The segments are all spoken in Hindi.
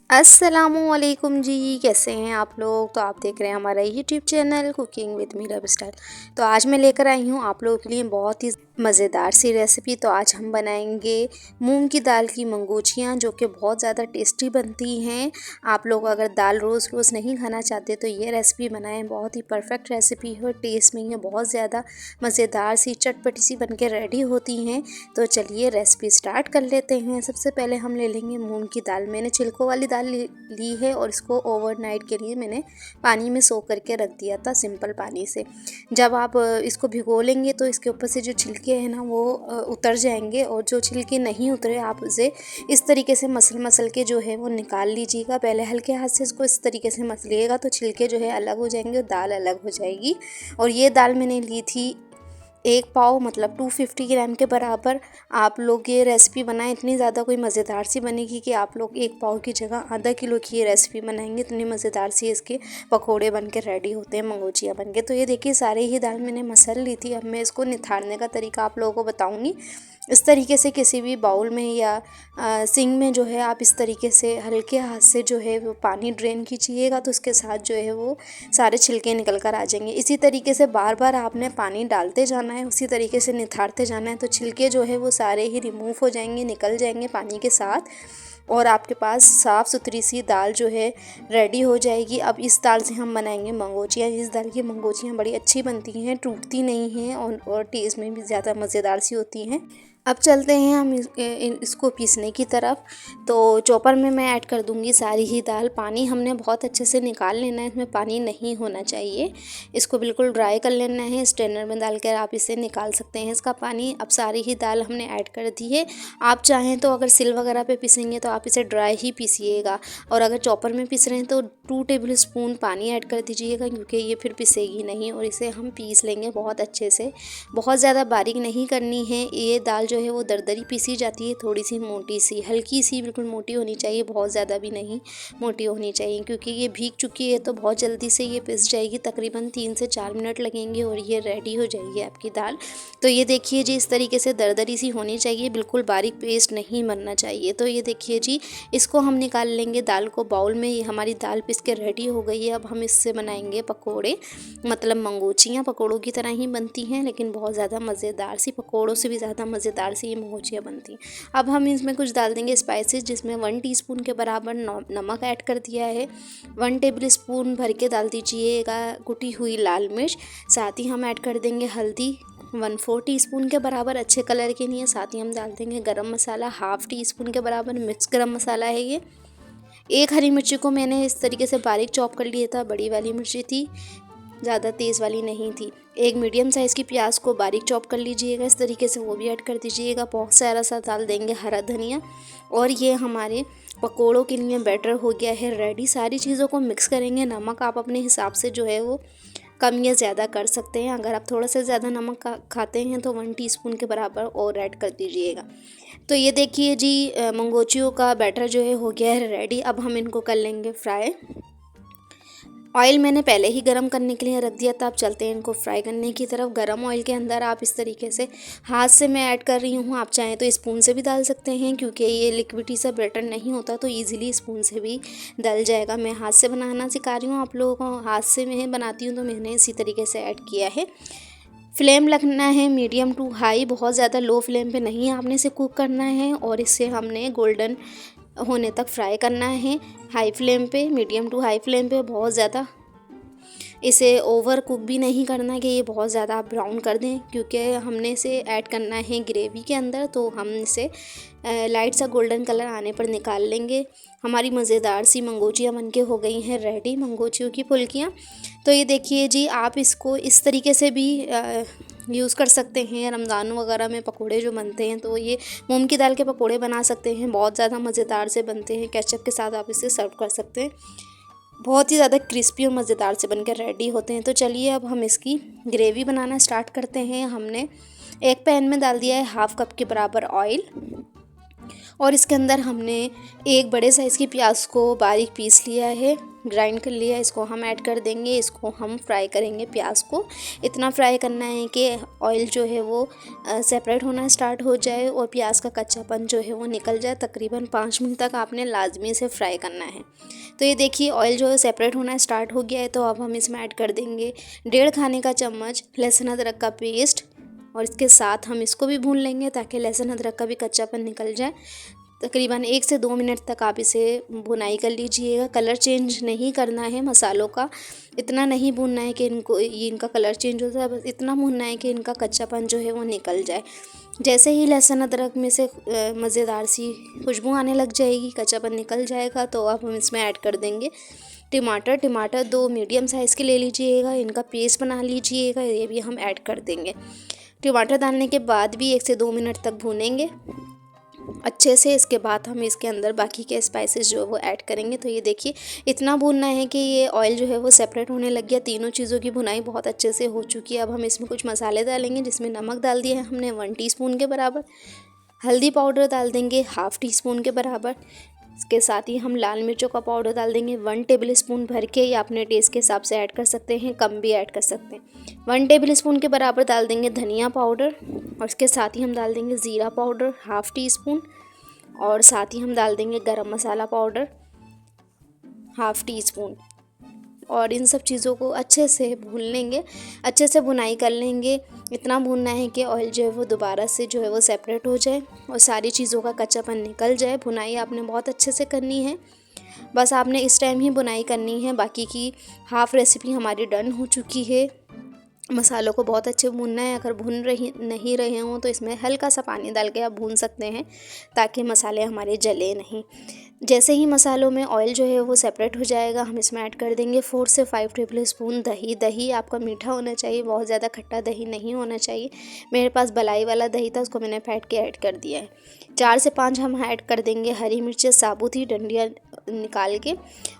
अस्सलामुअलैकुम जी, कैसे हैं आप लोग। तो आप देख रहे हैं हमारा YouTube channel cooking with Meera style. तो आज मैं लेकर आई हूँ आप लोगों के लिए बहुत ही मज़ेदार सी रेसिपी। तो आज हम बनाएंगे मूंग की दाल की मंगोचियाँ, जो कि बहुत ज़्यादा टेस्टी बनती हैं। आप लोग अगर दाल रोज़ रोज़ नहीं खाना चाहते तो ये रेसिपी बनाएं, बहुत ही परफेक्ट रेसिपी है। टेस्ट में ये बहुत ज़्यादा मज़ेदार सी चटपटी सी बन के रेडी होती हैं। तो चलिए रेसिपी स्टार्ट कर लेते हैं। सबसे पहले हम ले लेंगे मूंग की दाल। मैंने छिलकों वाली दाल ली है और इसको ओवरनाइट के लिए मैंने पानी में सोख करके रख दिया था, सिंपल पानी से। जब आप इसको भिगो लेंगे तो इसके ऊपर से जो छिलके हैं ना वो उतर जाएंगे, और जो छिलके नहीं उतरे आप उसे इस तरीके से मसल मसल के जो है वो निकाल लीजिएगा। पहले हल्के हाथ से इसको इस तरीके से मसलिएगा तो छिलके जो है अलग हो जाएंगे और दाल अलग हो जाएगी। और ये दाल मैंने ली थी 1 पाव, मतलब 250 ग्राम के बराबर। आप लोग ये रेसिपी बनाएं, इतनी ज़्यादा कोई मज़ेदार सी बनेगी कि आप लोग 1 पाव की जगह आधा किलो की ये रेसिपी बनाएंगे। इतनी मज़ेदार सी इसके पकोड़े बन के रेडी होते हैं, मंगोचियाँ बन के। तो ये देखिए सारी ही दाल मैंने मसल ली थी। अब मैं इसको निथारने का तरीका आप लोगों को बताऊँगी। इस तरीके से किसी भी बाउल में या सिंक में जो है आप इस तरीके से हल्के हाथ से जो है वो पानी ड्रेन कीजिएगा, तो उसके साथ जो है वो सारे छिलके निकल कर आ जाएंगे। इसी तरीके से बार बार आपने पानी डालते जाना है, उसी तरीके से निथारते जाना है, तो छिलके जो है वो सारे ही रिमूव हो जाएंगे, निकल जाएंगे पानी के साथ। और आपके पास साफ़ सुथरी सी दाल जो है रेडी हो जाएगी। अब इस दाल से हम बनाएंगे मंगोचियाँ। इस दाल की मंगोचियाँ बड़ी अच्छी बनती हैं, टूटती नहीं हैं और टेस्ट में भी ज़्यादा मज़ेदार सी होती हैं। अब चलते हैं हम इसको पीसने की तरफ। तो चॉपर में मैं ऐड कर दूंगी सारी ही दाल। पानी हमने बहुत अच्छे से निकाल लेना है, इसमें पानी नहीं होना चाहिए। इसको बिल्कुल ड्राई कर लेना है। स्ट्रेनर में डालकर आप इसे निकाल सकते हैं इसका पानी। अब सारी ही दाल हमने ऐड कर दी है। आप चाहें तो अगर सिल वगैरह पे पीसेंगे तो आप इसे ड्राई ही पीसिएगा, और अगर चॉपर में पीस रहे हैं तो 2 टेबल स्पून पानी ऐड कर दीजिएगा, क्योंकि ये फिर पिसेगी नहीं। और इसे हम पीस लेंगे बहुत अच्छे से। बहुत ज़्यादा बारीक नहीं करनी है। ये दाल जो है वो दरदरी पीसी जाती है, थोड़ी सी मोटी सी, हल्की सी बिल्कुल मोटी होनी चाहिए, बहुत ज़्यादा भी नहीं मोटी होनी चाहिए, क्योंकि ये भीग चुकी है तो बहुत जल्दी से ये पिस जाएगी। तकरीबन 3 से 4 मिनट लगेंगे और ये रेडी हो जाएगी आपकी दाल। तो ये देखिए जी, इस तरीके से दरदरी सी होनी चाहिए, बिल्कुल बारीक पेस्ट नहीं बनना चाहिए। तो ये देखिए जी, इसको हम निकाल लेंगे दाल को बाउल में। ये हमारी दाल पिस के रेडी हो गई है। अब हम इससे बनाएंगे पकोड़े, मतलब मंगोचियाँ पकोड़ों की तरह ही बनती हैं, लेकिन बहुत ज़्यादा मज़ेदार सी, पकोड़ों से भी ज़्यादा मज़ेदार सी ये मंगोचियाँ बनती हैं। अब हम इसमें कुछ डाल देंगे स्पाइसेस, जिसमें 1 टीस्पून के बराबर नमक ऐड कर दिया है। 1 टेबल स्पून भर के डाल दीजिएगा कुटी हुई लाल मिर्च। साथ ही हम ऐड कर देंगे हल्दी 1/4 टीस्पून के बराबर, अच्छे कलर के लिए। साथ ही हम डाल देंगे गरम मसाला 1/2 टीस्पून के बराबर, मिक्स गरम मसाला है ये। एक हरी मिर्ची को मैंने इस तरीके से बारीक चॉप कर लिया था, बड़ी वाली मिर्ची थी, ज़्यादा तेज़ वाली नहीं थी। एक मीडियम साइज़ की प्याज को बारीक चॉप कर लीजिएगा इस तरीके से, वो भी ऐड कर दीजिएगा। बहुत सारा सा डाल देंगे हरा धनिया। और ये हमारे पकोड़ों के लिए बैटर हो गया है रेडी। सारी चीज़ों को मिक्स करेंगे। नमक आप अपने हिसाब से जो है वो कम या ज़्यादा कर सकते हैं। अगर आप थोड़ा सा ज़्यादा नमक खाते हैं तो 1 टीस्पून के बराबर और ऐड कर दीजिएगा। तो ये देखिए जी, मंगोचियों का बैटर जो है हो गया है रेडी। अब हम इनको कर लेंगे फ्राई। ऑयल मैंने पहले ही गरम करने के लिए रख दिया था। अब चलते हैं इनको फ्राई करने की तरफ। गरम ऑयल के अंदर आप इस तरीके से हाथ से मैं ऐड कर रही हूँ, आप चाहें तो स्पून से भी डाल सकते हैं, क्योंकि ये लिक्विडी सा बैटर नहीं होता तो ईजिली स्पून से भी डल जाएगा। मैं हाथ से बनाना सिखा रही हूँ आप लोगों को, हाथ से मैं बनाती हूँ तो मैंने इसी तरीके से ऐड किया है। फ्लेम रखना है मीडियम टू हाई, बहुत ज़्यादा लो फ्लेम पे नहीं आपने इसे कुक करना है। और इसे हमने गोल्डन होने तक फ्राई करना है, हाई फ्लेम पे, मीडियम टू हाई फ्लेम पे। बहुत ज़्यादा इसे ओवर कुक भी नहीं करना कि ये बहुत ज़्यादा आप ब्राउन कर दें, क्योंकि हमने इसे ऐड करना है ग्रेवी के अंदर। तो हम इसे लाइट सा गोल्डन कलर आने पर निकाल लेंगे। हमारी मज़ेदार सी मंगोचियाँ बनके हो गई हैं रेडी, मंगोचियों की फुल्कियाँ। तो ये देखिए जी, आप इसको इस तरीके से भी यूज़ कर सकते हैं। रमज़ान वगैरह में पकोड़े जो बनते हैं तो ये मूंग की दाल के पकोड़े बना सकते हैं, बहुत ज़्यादा मज़ेदार से बनते हैं। केचप के साथ आप इसे सर्व कर सकते हैं, बहुत ही ज़्यादा क्रिस्पी और मज़ेदार से बनकर रेडी होते हैं। तो चलिए अब हम इसकी ग्रेवी बनाना स्टार्ट करते हैं। हमने एक पैन में डाल दिया है 1/2 कप के बराबर ऑयल। और इसके अंदर हमने एक बड़े साइज़ की प्याज को बारीक पीस लिया है, ग्राइंड कर लिया। इसको हम ऐड कर देंगे। इसको हम फ्राई करेंगे। प्याज को इतना फ्राई करना है कि ऑयल जो है वो सेपरेट होना स्टार्ट हो जाए और प्याज का कच्चापन जो है वो निकल जाए। तकरीबन 5 मिनट तक आपने लाजमी से फ्राई करना है। तो ये देखिए ऑयल जो है सेपरेट होना स्टार्ट हो गया है। तो अब हम इसमें ऐड कर देंगे 1.5 खाने का चम्मच लहसुन अदरक का पेस्ट, और इसके साथ हम इसको भी भून लेंगे ताकि लहसुन अदरक का भी कच्चापन निकल जाए। तकरीबन 1 से 2 मिनट तक आप इसे भुनाई कर लीजिएगा। कलर चेंज नहीं करना है मसालों का, इतना नहीं भूनना है कि इनका कलर चेंज हो जाए, बस इतना भूनना है कि इनका कच्चापन जो है वो निकल जाए। जैसे ही लहसुन अदरक में से मज़ेदार सी खुशबू आने लग जाएगी, कच्चापन निकल जाएगा, तो अब हम इसमें ऐड कर देंगे टमाटर 2 मीडियम साइज़ के ले लीजिएगा। इनका पेस्ट बना लीजिएगा, ये भी हम ऐड कर देंगे। टमाटर डालने के बाद भी 1 से 2 मिनट तक भूनेंगे अच्छे से। इसके बाद हम इसके अंदर बाकी के स्पाइसेस जो है वो ऐड करेंगे। तो ये देखिए इतना भूनना है कि ये ऑयल जो है वो सेपरेट होने लग गया। तीनों चीज़ों की भुनाई बहुत अच्छे से हो चुकी है। अब हम इसमें कुछ मसाले डालेंगे, जिसमें नमक डाल दिया है हमने 1 टीस्पून के बराबर, हल्दी पाउडर डाल देंगे 1/2 टीस्पून के बराबर। इसके साथ ही हम लाल मिर्चों का पाउडर डाल देंगे 1 टेबल स्पून भर के, या अपने टेस्ट के हिसाब से ऐड कर सकते हैं, कम भी ऐड कर सकते हैं। 1 टेबल स्पून के बराबर डाल देंगे धनिया पाउडर, और इसके साथ ही हम डाल देंगे ज़ीरा पाउडर 1/2 टीस्पून, और साथ ही हम डाल देंगे गरम मसाला पाउडर 1/2 टीस्पून। और इन सब चीज़ों को अच्छे से भून लेंगे, अच्छे से भुनाई कर लेंगे। इतना भूनना है कि ऑयल जो है वो दोबारा से जो है वो सेपरेट हो जाए और सारी चीज़ों का कच्चापन निकल जाए। भुनाई आपने बहुत अच्छे से करनी है, बस आपने इस टाइम ही भुनाई करनी है। बाकी की हाफ़ रेसिपी हमारी डन हो चुकी है। मसालों को बहुत अच्छे भूनना है। अगर भून नहीं रहे हों तो इसमें हल्का सा पानी डाल के आप भून सकते हैं, ताकि मसाले हमारे जले नहीं। जैसे ही मसालों में ऑयल जो है वो सेपरेट हो जाएगा, हम इसमें ऐड कर देंगे 4 से 5 टेबल स्पून दही। दही आपका मीठा होना चाहिए, बहुत ज़्यादा खट्टा दही नहीं होना चाहिए। मेरे पास बलाई वाला दही था, उसको मैंने फेंट के ऐड कर दिया है। 4 से 5 हम ऐड कर देंगे हरी मिर्चें साबुत ही डंडियाँ निकाल के।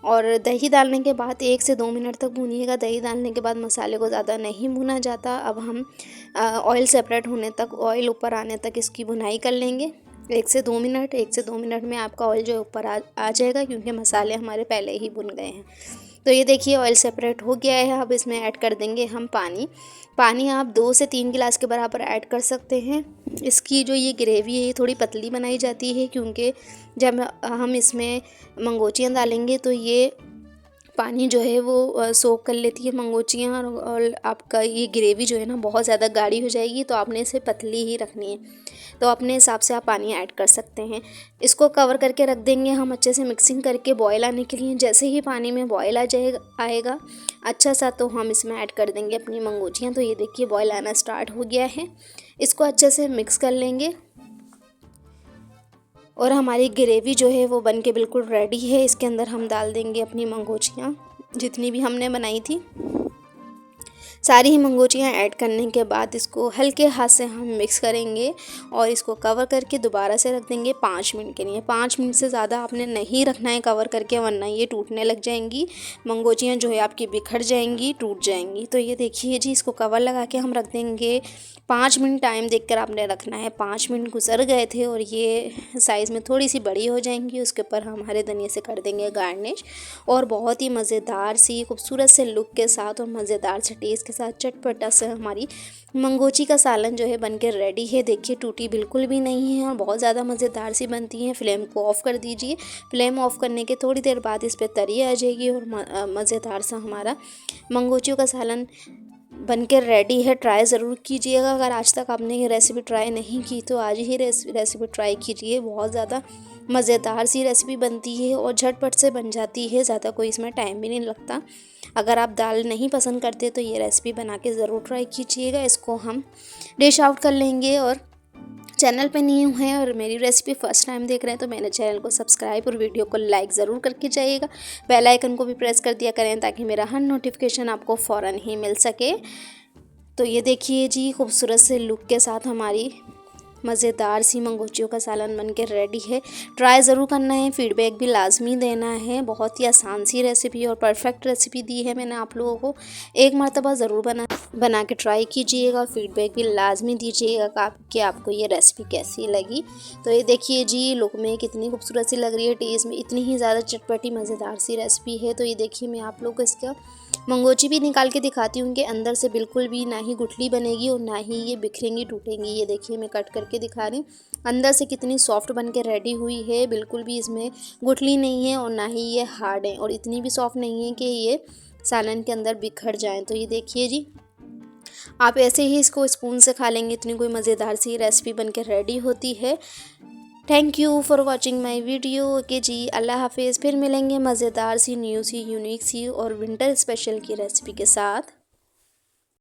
और दही डालने के बाद 1 से 2 मिनट तक भूनिएगा। दही डालने के बाद मसाले को ज़्यादा नहीं भुना जाता। अब हम ऑयल सेपरेट होने तक, ऑयल ऊपर आने तक इसकी भुनाई कर लेंगे 1 से 2 मिनट। 1 से 2 मिनट में आपका ऑयल जो ऊपर आ जाएगा, क्योंकि मसाले हमारे पहले ही भुन गए हैं। तो ये देखिए ऑयल सेपरेट हो गया है। अब इसमें ऐड कर देंगे हम पानी आप 2 से 3 गिलास के बराबर ऐड कर सकते हैं। इसकी जो ये ग्रेवी है ये थोड़ी पतली बनाई जाती है, क्योंकि जब हम इसमें मंगोचियाँ डालेंगे तो ये पानी जो है वो सोख कर लेती है मंगोचियाँ, और आपका ये ग्रेवी जो है ना बहुत ज़्यादा गाढ़ी हो जाएगी। तो आपने इसे पतली ही रखनी है, तो अपने हिसाब से आप पानी ऐड कर सकते हैं। इसको कवर करके रख देंगे हम अच्छे से मिक्सिंग करके बॉयल आने के लिए। जैसे ही पानी में बॉयल आएगा अच्छा सा, तो हम इसमें ऐड कर देंगे अपनी मंगोचियाँ। तो ये देखिए बॉयल आना स्टार्ट हो गया है। इसको अच्छे से मिक्स कर लेंगे और हमारी ग्रेवी जो है वो बन के बिल्कुल रेडी है। इसके अंदर हम डाल देंगे अपनी मंगोचियाँ, जितनी भी हमने बनाई थी। सारी ही मंगोचियाँ ऐड करने के बाद इसको हल्के हाथ से हम मिक्स करेंगे और इसको कवर करके दोबारा से रख देंगे 5 मिनट के लिए। 5 मिनट से ज़्यादा आपने नहीं रखना है कवर करके, वरना ये टूटने लग जाएंगी। मंगोचियाँ जो है आपकी बिखर जाएंगी, टूट जाएंगी। तो ये देखिए जी, इसको कवर लगा के हम रख देंगे 5 मिनट। टाइम देखकर आपने रखना है। 5 मिनट गुजर गए थे और ये साइज़ में थोड़ी सी बड़ी हो जाएंगी। उसके ऊपर हम हरे धनिया से कर देंगे गार्निश, और बहुत ही मज़ेदार सी खूबसूरत से लुक के साथ और मज़ेदार से टेस्ट के साथ चटपटा से हमारी मंगोची का सालन जो है बनके रेडी है। देखिए टूटी बिल्कुल भी नहीं है और बहुत ज़्यादा मज़ेदार सी बनती है। फ्लेम को ऑफ़ कर दीजिए। फ्लेम ऑफ़ करने के थोड़ी देर बाद इस पर तरी आ जाएगी और मज़ेदार सा हमारा मंगोचियों का सालन बनके रेडी है। ट्राई ज़रूर कीजिएगा। अगर आज तक आपने ये रेसिपी ट्राई नहीं की तो आज ही रेसिपी ट्राई कीजिए। बहुत ज़्यादा मज़ेदार सी रेसिपी बनती है और झटपट से बन जाती है, ज़्यादा कोई इसमें टाइम भी नहीं लगता। अगर आप दाल नहीं पसंद करते तो ये रेसिपी बना के ज़रूर ट्राई कीजिएगा। इसको हम डिश आउट कर लेंगे। और चैनल पे न्यू हैं और मेरी रेसिपी फ़र्स्ट टाइम देख रहे हैं तो मेरे चैनल को सब्सक्राइब और वीडियो को लाइक ज़रूर करके जाइएगा। बेल आइकन को भी प्रेस कर दिया करें ताकि मेरा हर नोटिफिकेशन आपको फ़ौरन ही मिल सके। तो ये देखिए जी, खूबसूरत से लुक के साथ हमारी मज़ेदार सी मंगोचियों का सालन बन के रेडी है। ट्राई ज़रूर करना है, फीडबैक भी लाजमी देना है। बहुत ही आसान सी रेसिपी और परफेक्ट रेसिपी दी है मैंने आप लोगों को। एक मरतबा ज़रूर बना के ट्राई कीजिएगा और फीडबैक भी लाजमी दीजिएगा कि आपको ये रेसिपी कैसी लगी। तो ये देखिए जी, लुक में कितनी खूबसूरत सी लग रही है, टेस्ट में इतनी ही ज़्यादा चटपटी मज़ेदार सी रेसिपी है। तो ये देखिए, मैं आप लोग को इसका मंगोची भी निकाल के दिखाती हूँ कि अंदर से बिल्कुल भी ना ही गुठली बनेगी और ना ही ये बिखरेंगी टूटेंगी। ये देखिए, मैं कट करके दिखा रही हूँ अंदर से कितनी सॉफ्ट बन के रेडी हुई है। बिल्कुल भी इसमें गुठली नहीं है और ना ही ये हार्ड है और इतनी भी सॉफ्ट नहीं है कि ये सालन के अंदर बिखर जाएं। तो ये देखिए जी, आप ऐसे ही इसको स्पून से खा लेंगे, इतनी कोई मज़ेदार सी रेसिपी बन के रेडी होती है। Thank you for watching my video. Okay जी, अल्लाह हाफिज़। फिर मिलेंगे मज़ेदार सी, न्यू सी, यूनिक सी और विंटर स्पेशल की रेसिपी के साथ।